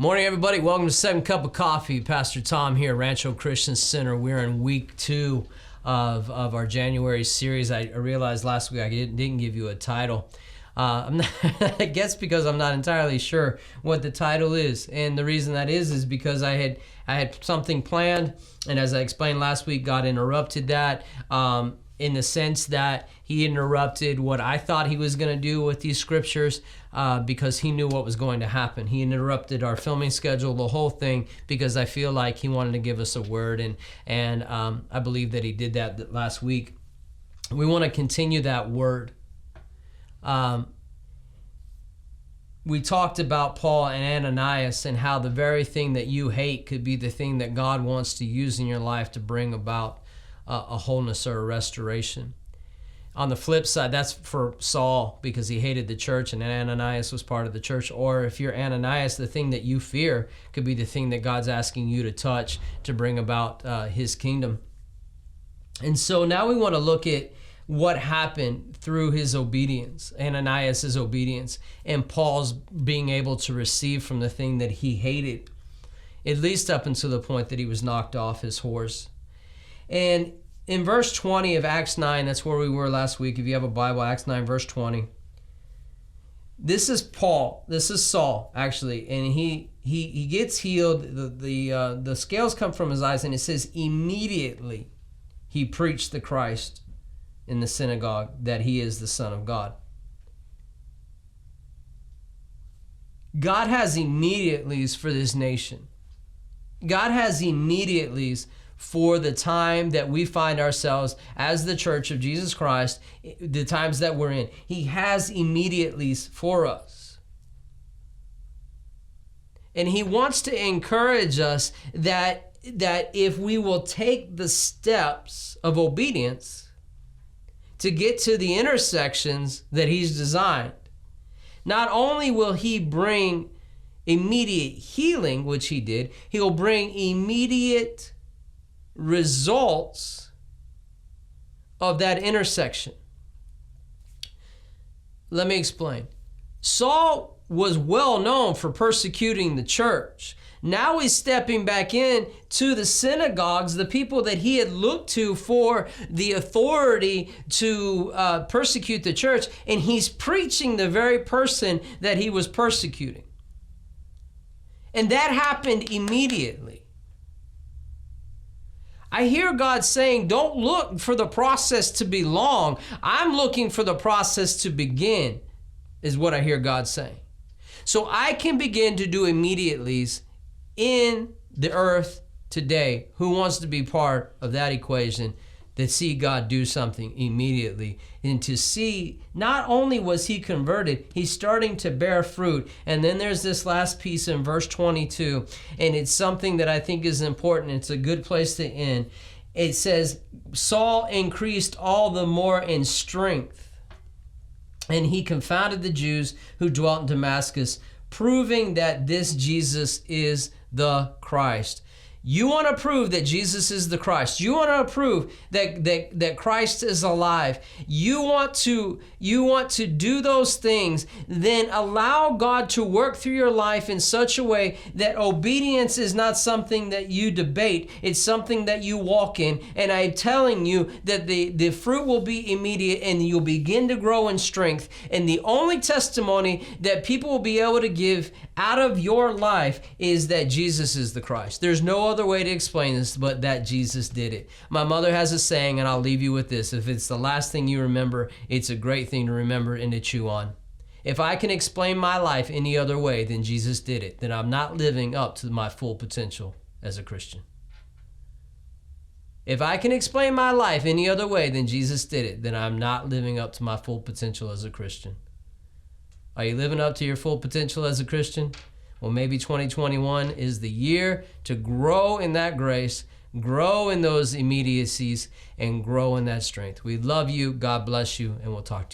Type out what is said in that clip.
Morning, everybody. Welcome to Second Cup of Coffee. Pastor Tom here, Rancho Christian Center. We're in week 2 of our January series. I realized last week I didn't give you a title. I guess because I'm not entirely sure what the title is. And the reason that is because I had something planned, and as I explained last week, God interrupted that. In the sense that he interrupted what I thought he was going to do with these scriptures because he knew what was going to happen. He interrupted our filming schedule, the whole thing, because I feel like he wanted to give us a word, and I believe that he did that last week. We want to continue that word. We talked about Paul and Ananias and how the very thing that you hate could be the thing that God wants to use in your life to bring about a wholeness or a restoration. On the flip side, that's for Saul because he hated the church and Ananias was part of the church. Or if you're Ananias, the thing that you fear could be the thing that God's asking you to touch to bring about his kingdom. And so now we want to look at what happened through his obedience, Ananias' obedience, and Paul's being able to receive from the thing that he hated, at least up until the point that he was knocked off his horse. And in verse 20 of Acts 9, that's where we were last week. If you have a Bible, Acts 9, verse 20. This is Paul. This is Saul, actually. And he gets healed. The scales come from his eyes, and it says immediately he preached the Christ in the synagogue, that he is the Son of God. God has immediatelys for this nation. God has immediatelys for the time that we find ourselves as the Church of Jesus Christ, the times that we're in. He has immediatelys for us. And he wants to encourage us that if we will take the steps of obedience to get to the intersections that he's designed, not only will he bring immediate healing, which he did, he'll bring immediate results of that intersection. Let me explain. Saul was well known for persecuting the church. Now he's stepping back in to the synagogues, the people that he had looked to for the authority to persecute the church, and he's preaching the very person that he was persecuting. And that happened immediately. I hear God saying, don't look for the process to be long. I'm looking for the process to begin, is what I hear God saying. So I can begin to do immediatelys in the earth today. Who wants to be part of that equation, that see God do something immediately, and to see not only was he converted, he's starting to bear fruit. And then there's this last piece in verse 22, and it's something that I think is important. It's a good place to end. It says, Saul increased all the more in strength, and he confounded the Jews who dwelt in Damascus, proving that this Jesus is the Christ. You want to prove that Jesus is the Christ. You want to prove that Christ is alive. You want to do those things. Then allow God to work through your life in such a way that obedience is not something that you debate. It's something that you walk in. And I'm telling you that the fruit will be immediate, and you'll begin to grow in strength. And the only testimony that people will be able to give out of your life is that Jesus is the Christ. There's no other way to explain this but that Jesus did it. My mother has a saying, and I'll leave you with this. If it's the last thing you remember, it's a great thing to remember and to chew on. If I can explain my life any other way than Jesus did it, then I'm not living up to my full potential as a Christian. If I can explain my life any other way than Jesus did it, then I'm not living up to my full potential as a Christian. Are you living up to your full potential as a Christian? Well, maybe 2021 is the year to grow in that grace, grow in those immediacies, and grow in that strength. We love you. God bless you, and we'll talk to you soon.